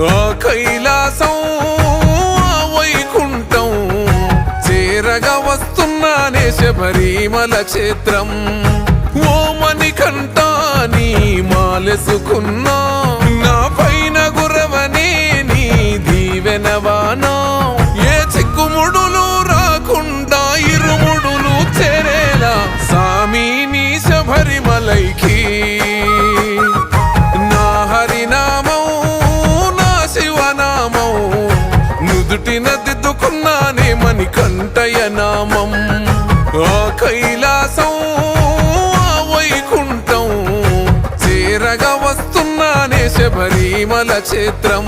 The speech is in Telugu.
ఆ కైలాసం ఆ వైకుంఠం చేరగా వస్తున్నానే శబరిమల క్షేత్రం. ఓ మణికంఠ నీ మాలెసుకున్నా నా పైన గురవనే నీ దీవెనవానా. ఏ చిక్కుముడులు రాకుండా ఇరుముడులు చేరేలా సామి నీ శబరిమలైకి. నా హరినామం నా శివనామం నుదుటిన దిద్దుకున్నానే మణికంఠయ నామం. ఆ కైలాసం ఆ వైకుంఠం చేరగా వస్తున్నానే శబరిమల క్షేత్రం.